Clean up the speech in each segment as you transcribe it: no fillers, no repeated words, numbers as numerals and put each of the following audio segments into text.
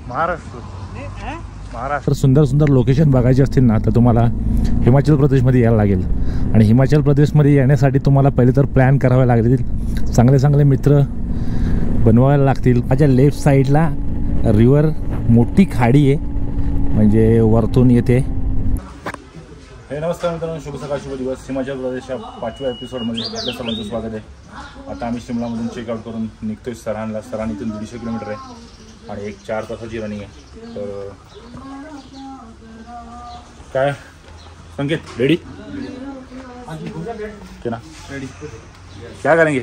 महाराष्ट्र सुंदर सुंदर लोकेशन बघायचे असतील ना तर तुम्हाला हिमाचल प्रदेशमध्ये यायला लागेल. आणि हिमाचल प्रदेशमध्ये येण्यासाठी तुम्हाला पहिले तर प्लॅन करावे लागतील, चांगले चांगले मित्र बनवायला लागतील. माझ्या लेफ्ट साईडला रिव्हर मोठी खाडी आहे, म्हणजे वरतून येते. हे नमस्कार मित्रांनो, शुभ सकाळ शुभ दिवस. हिमाचल प्रदेशच्या 5व्या एपिसोडमध्ये आपल्या सर्वांचं स्वागत आहे. आता आम्ही शिमलामधून चेकआउट करून निघतोय सरानला. सरान इथून 150 किलोमीटर आहे आणि एक 4 तासाची रनिंग आहे. तर काय संकेत, रेडी क्या ना? रेडी. क्या करेंगे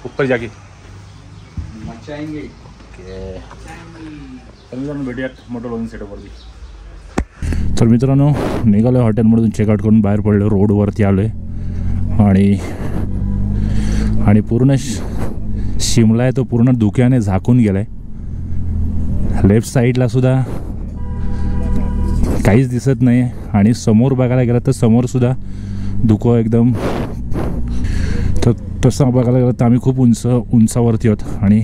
ऊपर जाके? मचाएंगे. तर मित्रांनो भेटूयात मोटर लोन सेटअपवरती. तर मित्रांनो निघालो आहे हॉटेलमधून, चेकआउट करून बाहेर पडलो, रोडवरती आलो आहे आणि पूर्ण शिमला आहे तो पूर्ण धुक्याने झाकून गेला आहे. लेफ्ट साईडला सुद्धा काहीच दिसत नाही आणि समोर बघायला गेलं तर समोरसुद्धा धुकं एकदम. तर तसं बघायला गेलं तर आम्ही खूप उंचावरती आहोत आणि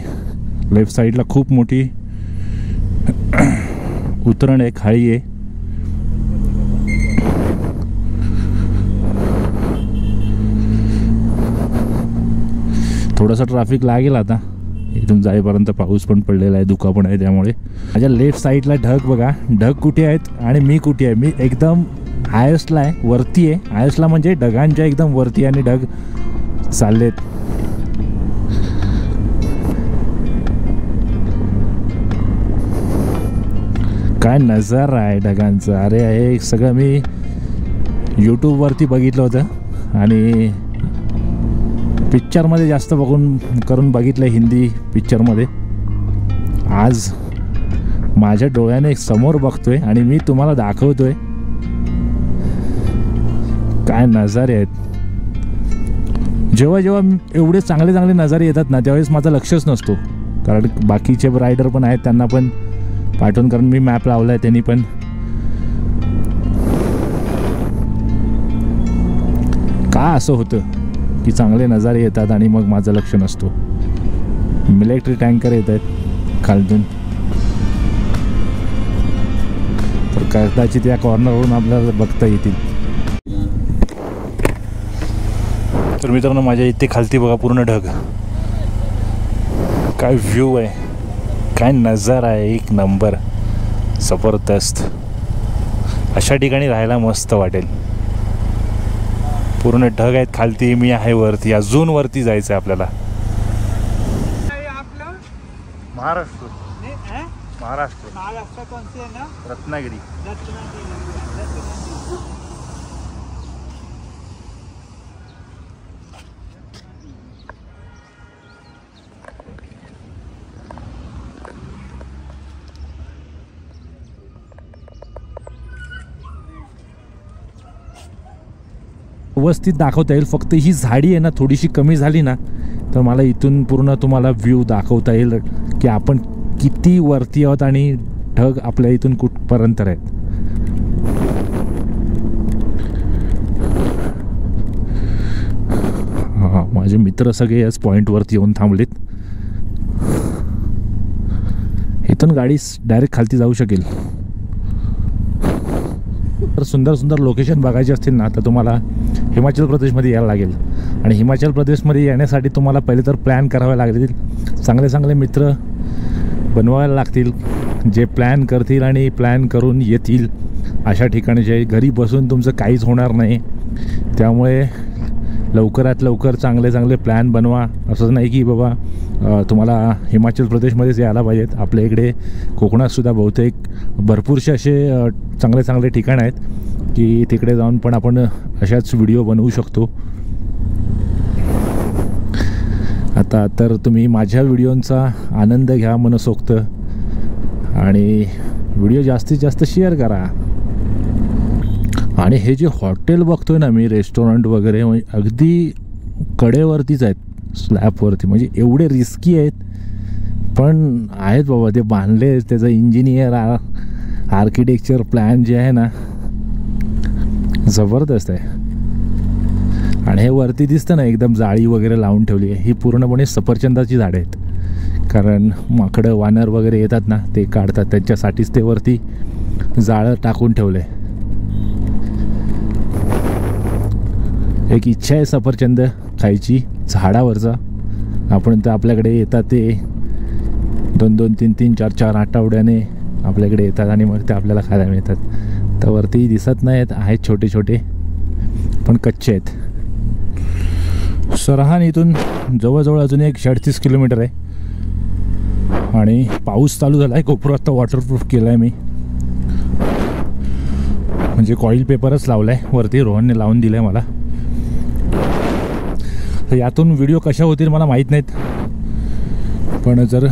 लेफ्ट साईडला खूप मोठी उतरण आहे, खाडी आहे. थोडासा ट्रॅफिक लागेल आता इथून जाईपर्यंत. पाऊस पण पडलेला आहे, धुका पण आहे, त्यामुळे. माझ्या लेफ्ट साईडला ढग बघा, ढग कुठे आहेत आणि मी कुठे आहे. मी एकदम हायस्टला आहे, वरती आहे. हायस्टला म्हणजे ढगांच्या एकदम वरती आणि ढग चाललेत. काय नजारा आहे ढगांचा. अरे हे सगळं मी यूट्यूबवरती बघितलं होतं आणि पिक्चरमध्ये जास्त करून बघितलं, हिंदी पिक्चरमध्ये. आज माझ्या डोळ्याने समोर बघतोय आणि मी तुम्हाला दाखवतोय काय नजारे आहेत. जेव्हा जेव्हा एवढे चांगले चांगले नजारे येतात ना त्यावेळेस माझं लक्षच नसतो, कारण बाकीचे रायडर पण आहेत त्यांना पण पाठवून, कारण मी मॅप लावला आहे त्यांनी पण. का असं होतं की चांगले नजारे येतात आणि मग माझं लक्ष नसतो. मिलिटरी टँकर येत आहेत खालतून, तर कदाचित या कॉर्नरवरून आपल्याला बघता येतील. तर मित्रांनो माझ्या इथे खालती बघा पूर्ण ढग. काय व्ह्यू आहे, काय नजारा आहे, एक नंबर, जबरदस्त. अशा ठिकाणी राहायला मस्त वाटेल. पूर्ण ढग आहेत खालती, मी आहे वरती. अजून वरती जायचं आहे आपल्याला. महाराष्ट्र. महाराष्ट्र कौन से है ना? रत्नागिरी. व्यवस्थित दाखवता येईल. फक्त ही झाडी आहे ना थोडीशी कमी झाली ना तर मला इथून पूर्ण तुम्हाला व्ह्यू दाखवता येईल की आपण किती वरती आहोत आणि ढग आपल्या इथून कुठपर्यंत आहेत. हां, माझे मित्र सगळे याच पॉईंटवरती येऊन थांबलेत. इथून गाडी डायरेक्ट खालती जाऊ शकेल. तर सुंदर सुंदर लोकेशन बघायचे असतील ना तर तुम्हाला हिमाचल प्रदेशमध्ये यायला लागेल. आणि हिमाचल प्रदेशमध्ये येण्यासाठी तुम्हाला पहिले तर प्लॅन करावे लागतील, चांगले चांगले मित्र बनवायला लागतील, जे प्लॅन करतील आणि प्लॅन करून येतील अशा ठिकाणी. जे घरी बसून तुमचं काहीच होणार नाही, त्यामुळे लवकरात लवकर चांगले चांगले प्लॅन बनवा. असंच नाही की बाबा तुम्हाला हिमाचल प्रदेशमध्येच यायला पाहिजेत. आपल्या इकडे कोकणातसुद्धा बहुतेक भरपूरसे असे चांगले चांगले ठिकाण आहेत की तिकडे जाऊन पण आपण अशाच व्हिडिओ बनवू शकतो. आता तर तुम्ही माझ्या व्हिडिओंचा आनंद घ्या मनसोक्त आणि व्हिडिओ जास्तीत जास्त शेअर करा. आणि हे जे हॉटेल बघतोय ना मी, रेस्टॉरंट वगैरे, अगदी कडेवरतीच आहेत, स्लॅबवरती. म्हणजे एवढे रिस्की आहेत पण आहेत बाबा, ते बांधले. त्याचं इंजिनियर आर्किटेक्चर प्लॅन जे आहे ना जबरदस्त आहे. आणि हे वरती दिसतं ना एकदम जाळी वगैरे लावून ठेवली आहे, ही पूर्णपणे सफरचंदाची झाडं आहेत. कारण माकडं वानर वगैरे येतात ना, ते काढतात. त्यांच्यासाठीच ते वरती जाळं टाकून ठेवलं आहे. एक इच्छा आहे सफरचंद खायची झाडावरचा. आपण तर आपल्याकडे येतात ते 2-2, 3-3, 4-4 आठवड्याने आपल्याकडे येतात आणि मग ते आपल्याला खायला मिळतात. तर वरती दिसत नाहीत, आहेत छोटे छोटे पण कच्चे आहेत. सरहान इथून जवळजवळ अजून एक 36 किलोमीटर आहे आणि पाऊस चालू झाला आहे. गोप्रो आत्ता वॉटरप्रूफ केला आहे मी, म्हणजे कॉईल पेपरच लावला आहे वरती, रोहनने लावून दिलं आहे मला. तर यातून व्हिडिओ कशा होतील मला माहीत नाहीत, पण जर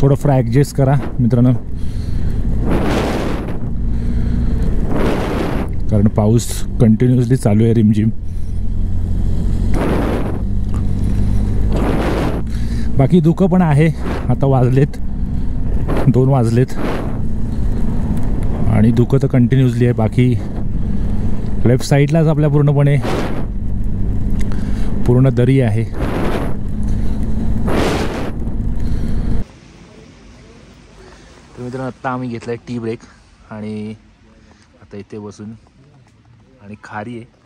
थोडंफार ॲडजस्ट करा मित्रांनो, कारण पाऊस कंटिन्युअसली चालू आहे रिमझिम. बाकी धुकं पण आहे. आता वाजलेत 2 वाजलेत आणि धुकं तर कंटिन्युअसली आहे. बाकी लेफ्ट साईडलाच आपल्या पूर्ण दरी आहे. तर मित्रांनो आत्ता आम्ही घेतला आहे टी ब्रेक आणि आता इथे बसून आणि खारी आहे.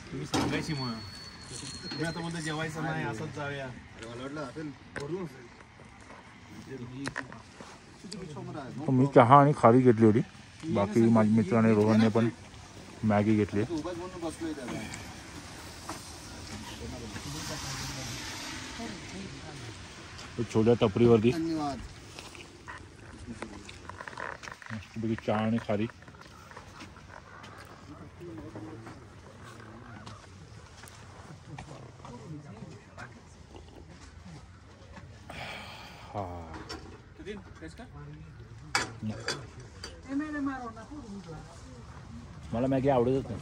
तुम्ही सांगायची मग तुम्ही आता बोलतो जेवायचं नाही असंच जाऊया. मी चहा आणि खारी घेतली होती. बाकी माझ्या मित्राने रोहनने पण मॅगी घेतली. छोट्या टपरीवरती चहा आणि खारी. मला मॅगी आवडतच नाही.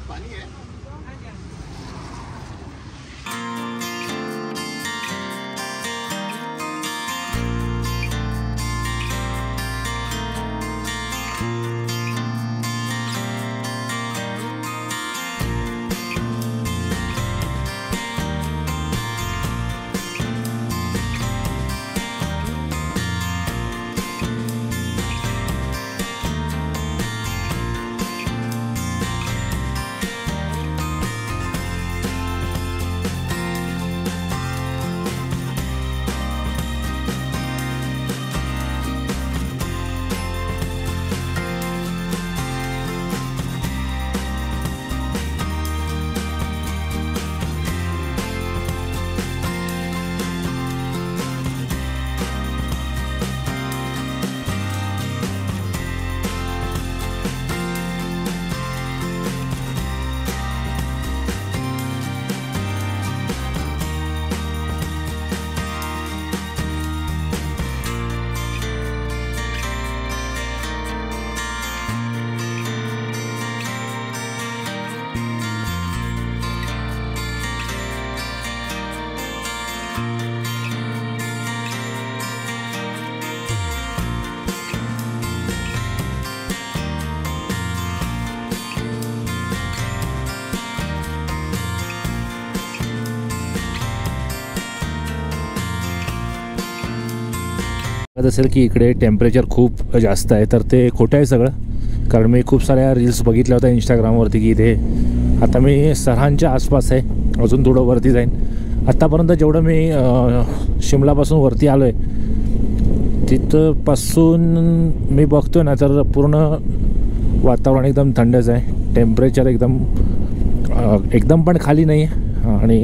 पाणी आहे. असेल की इकडे टेम्परेचर खूप जास्त आहे, तर ते खोटं आहे सगळं. कारण मी खूप साऱ्या रील्स बघितल्या होत्या इंस्टाग्रामवरती की इथे आता मी सरहानच्या आसपास आहे, अजून थोडं वरती जाईन. आत्तापर्यंत जेवढं मी शिमलापासून वरती आलो आहे तिथपासून मी बघतोय ना, तर पूर्ण वातावरण एकदम थंडच आहे. टेम्परेचर एकदम पण खाली नाही आणि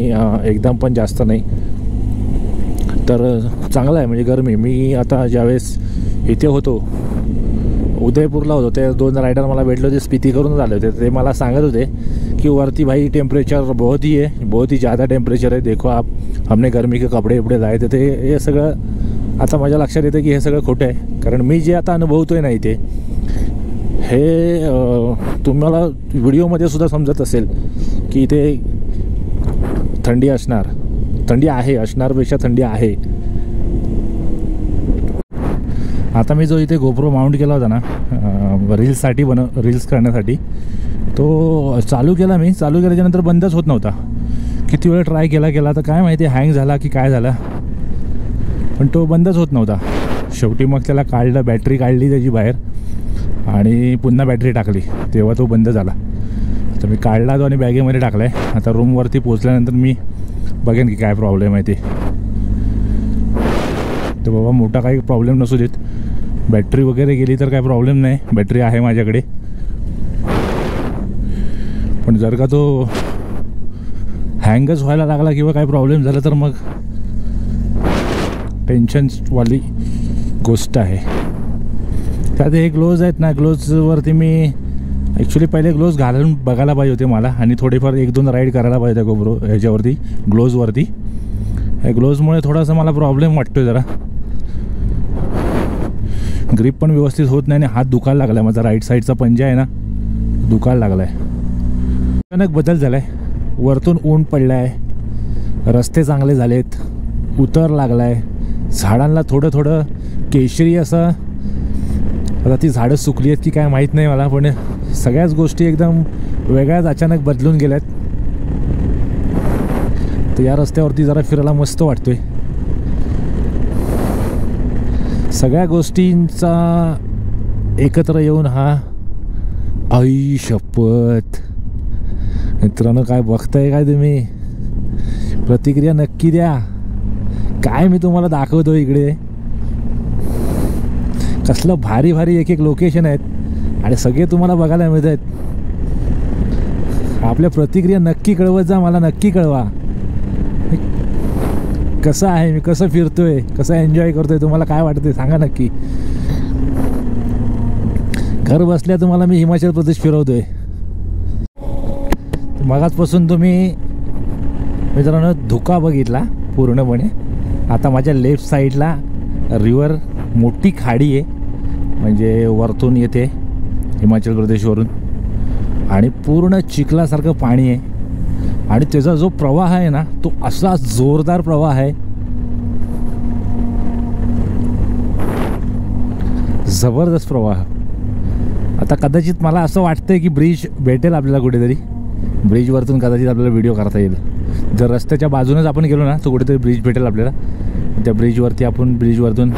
एकदम पण जास्त नाही, तर चांगलं आहे. म्हणजे गरमी, मी आता ज्यावेळेस इथे होतो उदयपूरला होतो ते 2 रायडर मला भेटले होते, स्पिती करून आले होते. ते मला सांगत होते कि वरती भाई टेम्परेचर बहुत ही ज़्यादा टेम्परेचर है, देखो आप हमने गर्मी के कपडे वपडे लाए थे. ते हे सगळं आता माझ्या लक्षात येतं की हे सगळं खोटं आहे. कारण मी जे आता अनुभवतोय ना इथे, हे तुम्हाला व्हिडिओमध्ये सुद्धा समजत असेल की इथे थंडी असणारपेक्षा थंडी आहे. आता मी जो इथे गोप्रो माउंट केला होता ना रील्स करण्यासाठी, तो चालू केल्याच्या नंतर बंदच होत नव्हता. किती वेळ ट्राय केला तर काय माहिती हँग झाला की काय झाला, पण तो बंदच होत नव्हता. शेवटी मग त्याला काढलं, बॅटरी काढली त्याची बाहेर आणि पुन्हा बॅटरी टाकली, तेव्हा तो बंद झाला. तर मी काढला तो आणि बॅगेमध्ये टाकला आहे. आता रूमवरती पोचल्यानंतर मी बघेन की काय प्रॉब्लेम आहे ते. तर बाबा मोठा काही प्रॉब्लेम नसू देत, बॅटरी वगैरे गेली तर काय प्रॉब्लेम नाही, बॅटरी आहे माझ्याकडे. पण जर का तो हँगच व्हायला लागला किंवा काय प्रॉब्लेम झाला तर मग टेन्शनवाली गोष्ट आहे. त्यात हे ग्लोव्ज आहेत ना, ग्लोव्जवरती मी ॲक्च्युली पहिले ग्लोव्ज घालून बघायला पाहिजे होते मला, आणि थोडेफार 1-2 राईड करायला पाहिजे होत्या गोप्रो ह्याच्यावरती ग्लोव्जवरती. ह्या ग्लोव्जमुळे थोडासा मला प्रॉब्लेम वाटतोय जरा. ग्रिप पण व्यवस्थित होत नाही आणि हात दुखायला लागला. माझा राईट साईडचा पंजा आहे ना दुखायला लागला आहे. अचानक बदल झाला आहे, वरतून ऊन पडलं आहे, रस्ते चांगले झालेत, उतर लागला आहे, झाडांना थोडं केशरी असं. आता ती झाडं सुकली आहेत की काय माहीत नाही मला, पण सगळ्याच गोष्टी एकदम वेगळ्याच अचानक बदलून गेल्यात. तर या रस्त्यावरती जरा फिरायला मस्त वाटतोय. सगळ्या गोष्टींचा एकत्र येऊन हा आई शपथ. मित्रांनो काय बघताय काय तुम्ही, प्रतिक्रिया नक्की द्या. काय मी तुम्हाला दाखवतो इकडे, कसलं भारी एक लोकेशन आहेत आणि सगळे तुम्हाला बघायला मिळत आहेत. आपल्या प्रतिक्रिया नक्की कळवत जा, मला नक्की कळवा कसं आहे, मी कसं फिरतोय, कसं एन्जॉय करतोय, तुम्हाला काय वाटतंय सांगा नक्की. घर बसल्या तुम्हाला मी हिमाचल प्रदेश फिरवतोय. मगाचपासून तुम्ही मित्रांनो धुका बघितला पूर्णपणे. आता माझ्या लेफ्ट साईडला रिव्हर, मोठी खाडी आहे, म्हणजे वरतून येते हिमाचल प्रदेशवरून, आणि पूर्ण चिखलासारखं पाणी आहे. आणि त्याचा जो प्रवाह आहे ना तो असा जोरदार प्रवाह आहे, जबरदस्त प्रवाह. आता कदाचित मला असं वाटतंय की ब्रिज भेटेल आपल्याला कुठेतरी, ब्रिजवरतून कदाचित आपल्याला व्हिडिओ करता येईल. जर रस्त्याच्या बाजूनच आपण गेलो ना तर कुठेतरी ब्रिज भेटेल आपल्याला. त्या ब्रिजवरती आपण ब्रिजवरतून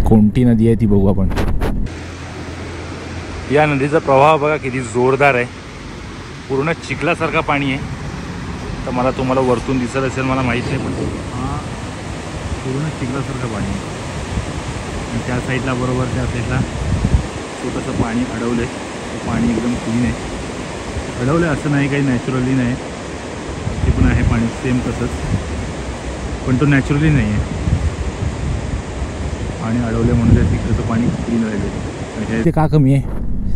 कोणती नदी आहे ती बघू आपण. या नदीचा प्रवाह बघा किती जोरदार आहे, पूर्ण चिखलासारखा पाणी आहे. तर मला तुम्हाला वरतून दिसत असेल मला माहीत नाही, पण हा पूर्ण चिखलासारखं पाणी आहे. आणि त्या साईडला बरोबर त्या साईडला छोटंसं पाणी अडवलं आहे. पाणी एकदम क्लीन आहे, अडवलं आहे असं नाही, काही नॅचरली नाही, ते पण आहे पाणी सेम तसंच, पण तो नॅचरली नाही आहे. पाणी अडवले म्हणजे तिकडचं पाणी क्लीन राहिलं. ते का कमी आहे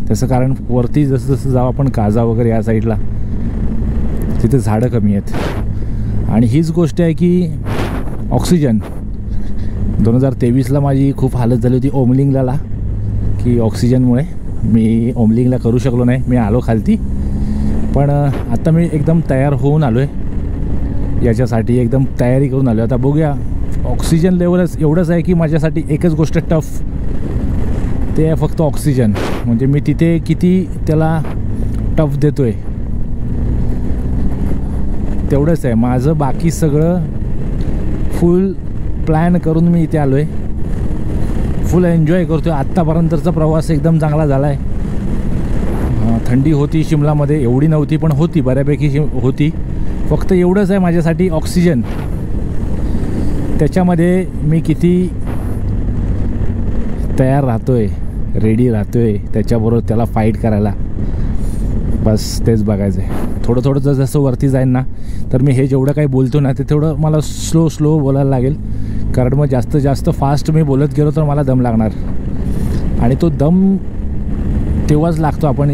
त्याचं कारण, वरती जसं जसं जाऊ आपण काजा वगैरे या साईडला तिथे झाडं कमी आहेत. आणि हीच गोष्ट आहे की ऑक्सिजन 2023ला माझी खूप हालत झाली होती ओमलिंगला, की ऑक्सिजनमुळे मी ओमलिंगला करू शकलो नाही, मी आलो खालती. पण आता मी एकदम तयार होऊन आलो आहे याच्यासाठी, एकदम तयारी करून आलो. आता बघूया, ऑक्सिजन लेवलच एवढंच आहे की माझ्यासाठी एकच गोष्ट टफ, ते आहे फक्त ऑक्सिजन. म्हणजे मी तिथे किती त्याला टफ देतोय तेवढंच आहे माझं. बाकी सगळं फुल प्लॅन करून मी इथे आलो आहे, फुल एन्जॉय करतो आहे. आत्तापर्यंतचा प्रवास एकदम चांगला झाला आहे. थंडी होती शिमलामध्ये, एवढी नव्हती पण होती, बऱ्यापैकी होती. फक्त एवढंच आहे माझ्यासाठी ऑक्सिजन, त्याच्यामध्ये मी किती तयार राहतोय, रेडी राहतोय त्याच्याबरोबर त्याला फाईट करायला, बस तेच बघायचं आहे. थोडं थोडं जसं वरती जाईन ना तर मी हे जेवढं काही बोलतो ना ते थोडं मला स्लो बोलायला लागेल, कारण मग जास्त फास्ट मी बोलत गेलो तर मला दम लागणार. आणि तो दम तेव्हाच लागतो. आपण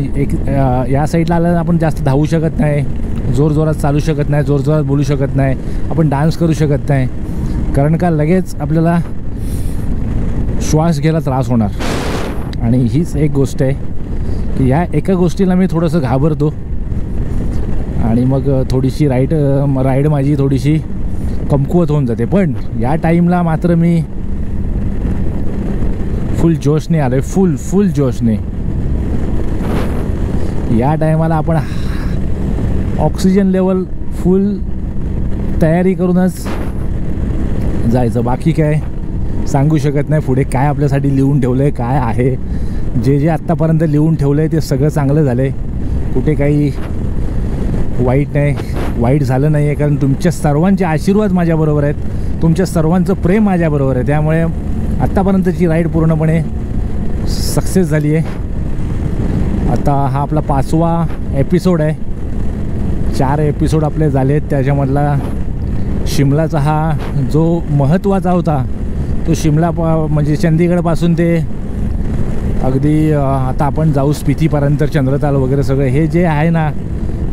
या साईडला आल्यानं आपण जास्त धावू शकत नाही, जोरजोरात चालू शकत नाही, जोरजोरात बोलू शकत नाही, आपण डान्स करू शकत नाही, कारण का लगेच आपल्याला श्वास घ्यायला त्रास होणार. आणि हीच एक गोष्ट आहे की ह्या एका गोष्टीला मी थोडंसं घाबरतो आणि मग थोडीशी राईड माझी थोडीशी कमकुवत होऊन जाते. पण या टाईमला मात्र मी फुल जोशने आलो आहे, फुल जोशने. या टायमाला आपण ऑक्सिजन लेवल फुल तयारी करूनच जायचं. बाकी काय सांगू शकत नाही पुढे काय आपल्यासाठी लिहून ठेवलं आहे, काय आहे. जे आत्तापर्यंत लिहून ठेवलं आहे ते सगळं चांगलं झालं आहे, कुठे काही वाईट नाही, वाईट झालं नाही आहे. कारण तुमच्या सर्वांचे आशीर्वाद माझ्याबरोबर आहेत, तुमच्या सर्वांचं प्रेम माझ्याबरोबर आहे. त्यामुळे आत्तापर्यंतची राईड पूर्णपणे सक्सेस झाली आहे. आता हा आपला 5वा एपिसोड आहे. 4 एपिसोड आपले झाले आहेत. त्याच्यामधला शिमलाचा हा जो महत्त्वाचा होता तो शिमला म्हणजे चंदीगडपासून ते अगदी आता आपण जाऊ स्पितीपर्यंत, चंद्रताल वगैरे सगळं हे जे आहे ना,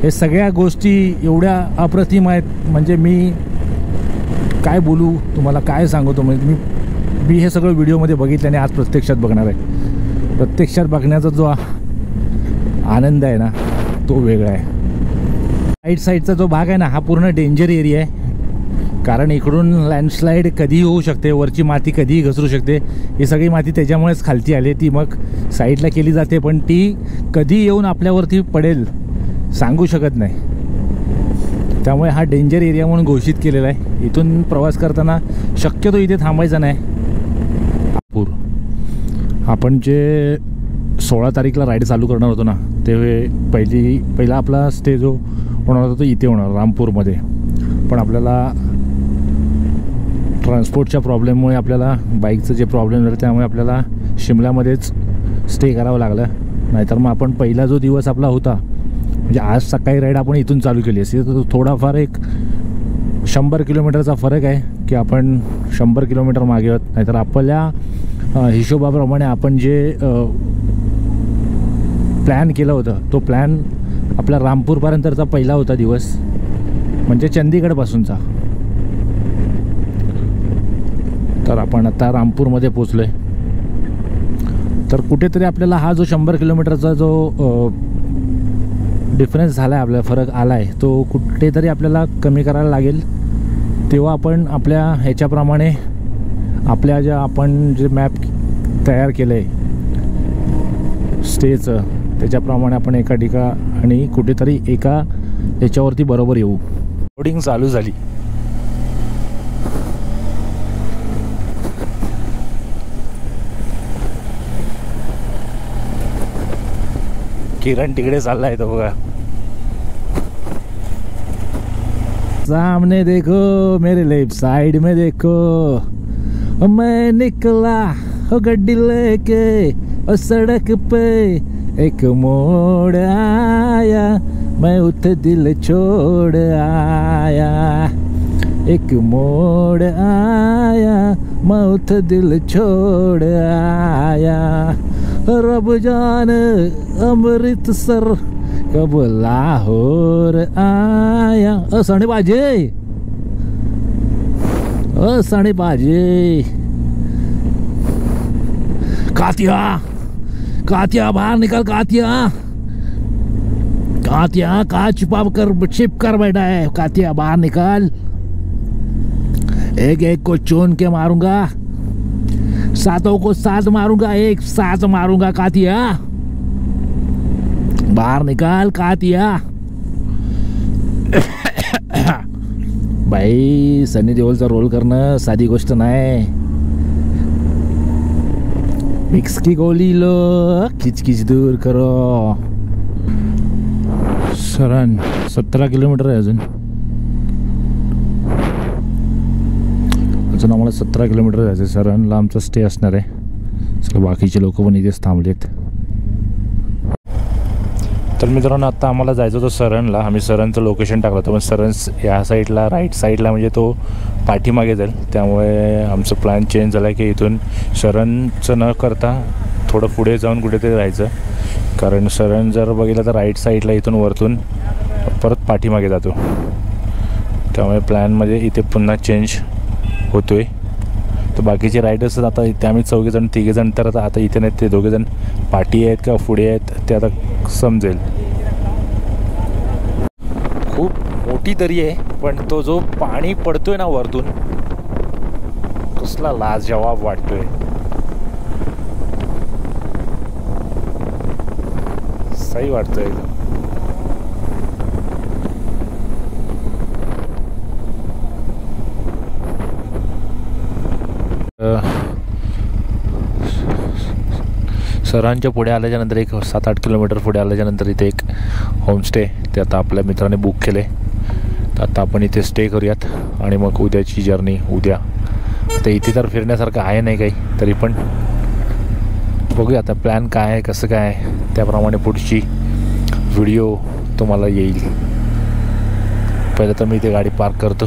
हे सगळ्या गोष्टी एवढ्या अप्रतिम आहेत. म्हणजे मी काय बोलू तुम्हाला, काय सांगू म्हणजे मी हे सगळं व्हिडिओमध्ये बघितलं आणि आज प्रत्यक्षात बघणार आहे. प्रत्यक्षात बघण्याचा जो आनंद आहे ना तो वेगळा आहे. राईट साईडचा जो भाग आहे ना हा पूर्ण डेंजर एरिया आहे, कारण इकडून लँडस्लाईड कधीही होऊ शकते, वरची माती कधीही घसरू शकते. ही सगळी माती त्याच्यामुळेच खालती आली, ती मग साईडला केली जाते, पण ती कधी येऊन आपल्यावरती पडेल सांगू शकत नाही. त्यामुळे हा डेंजर एरिया म्हणून घोषित केलेला आहे. इथून प्रवास करताना शक्यतो इथे थांबायचं नाही. आपण जे 16 तारीखला राईड चालू करणार होतो ना, ते पहिला आपला स्टे जो होणार होता तो इथे होणार रामपूरमध्ये. पण आपल्याला ट्रान्सपोर्टच्या प्रॉब्लेममुळे आपल्याला बाईकचं जे प्रॉब्लेम झालं त्यामुळे आपल्याला शिमल्यामध्येच स्टे करावं लागलं. नाहीतर मग आपण पहिला जो दिवस आपला होता म्हणजे आज सकाळी राईड आपण इथून चालू केली असती तर थोडाफार एक 100 किलोमीटरचा फरक आहे की आपण 100 किलोमीटर मागे आहोत. नाहीतर आपल्या हिशोबाप्रमाणे आपण जे प्लॅन केलं होतं तो प्लॅन आपला रामपूरपर्यंतचा पहिला होता दिवस, म्हणजे चंदीगडपासूनचा. तर आपण आता रामपूरमध्ये पोचलो आहे. तर कुठेतरी आपल्याला हा जो 100 किलोमीटरचा जो डिफरन्स झाला आहे, आपल्याला फरक आला आहे, तो कुठेतरी आपल्याला कमी करायला लागेल. तेव्हा आपण आपल्या ह्याच्याप्रमाणे आपल्या आपण जे मॅप तयार केलं आहे स्टेचं त्याच्याप्रमाणे आपण एका ठिकाणी कुठेतरी एका ह्याच्यावरती बरोबर येऊ. लोडिंग चालू झाली. किरण तिकडे चाललाय तो बघा. सामने देखो मेरे लेफ्ट साइड में देखो, मैं निकला हो गड्डी लेके और सड़क पे एक मोड़ आया, मैं उठे दिल छोड़ आया. एक मोड़ आया, मैं उठे दिल छोड़ आया. रब जान अमृतसर कब लाहौर आया. सणे बाजे सणे बाजे. कातिया बाहर निकल. कातिया कहाँ छिप कर बैठा है. कातिया बाहर निकल. एक एक को चुन के मारूंगा, 7 को 7 मारूंगा, एक साथ मारूंगा. कातिया बाहर निकाल. कातिया भाई सनी देओलचा रोल करणं साधी गोष्ट नाही. मिक्स की गोली लो, खिचखिच दूर करो. सरण 17 किलोमीटर आहे अजून आम्हाला 17 किलोमीटर जायचं. सरणला आमचा स्टे असणार आहे. सगळे बाकीचे लोक पण इथेच थांबलेत. तर मित्रांनो आता आम्हाला जायचं होतं सरणला. आम्ही सरणचं लोकेशन टाकलं होतं, पण सरण ह्या साईडला राईट साईडला म्हणजे तो पाठीमागे जाईल. त्यामुळे आमचं प्लॅन चेंज झाला की इथून सरणचं न करता थोडं पुढे जाऊन कुठेतरी राहायचं, कारण सरण जर बघितलं तर राईट साईडला इथून वरतून परत पाठीमागे जातो. त्यामुळे प्लॅनमध्ये इथे पुन्हा चेंज होतो आहे. तर बाकीचे रायडर्स आता इथे आम्ही चौघेजण तिघेजण तर आता इथे नाहीत, ते दोघेजण पाठी आहेत का पुढे आहेत ते आता समजेल. खूप मोठी दरी आहे, पण तो जो पाणी पडतोय ना वरतून, कसला लाजवाब वाटतोय. सही वाटतोय एकदम. सरांच्या पुढे आल्याच्यानंतर एक 7-8 किलोमीटर पुढे आल्याच्यानंतर इथे एक होमस्टे ते आता आपल्या मित्राने बुक केले. तर आता आपण इथे स्टे करूयात आणि मग उद्याची जर्नी उद्या. तर इथे तर फिरण्यासारखं आहे नाही काही, तरी पण बघूया आता प्लॅन काय आहे, कसं काय आहे, त्याप्रमाणे पुढची व्हिडिओ तुम्हाला येईल. पहिलं तर मी इथे गाडी पार्क करतो.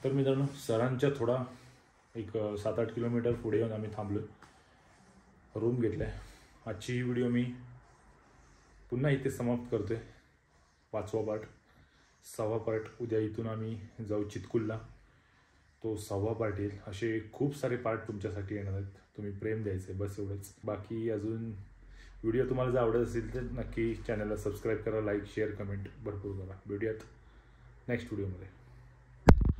तर मित्रांनो, सरांच्या थोडा एक 7-8 किलोमीटर पुढे येऊन आम्ही थांबलो, रूम घेतला आहे. आजची ही व्हिडिओ मी पुन्हा इथे समाप्त करतो आहे. 5वा पार्ट. 6वा पार्ट उद्या इथून आम्ही जाऊ चितकुलला, तो 6वा पार्ट येईल. असे खूप सारे पार्ट तुमच्यासाठी येणार आहेत. तुम्ही प्रेम द्यायचं आहे, बस एवढंच. बाकी अजून व्हिडिओ तुम्हाला जर आवडत असेल तर नक्की चॅनलला सबस्क्राईब करा, लाईक शेअर कमेंट भरपूर करा. भेटूयात नेक्स्ट व्हिडिओमध्ये.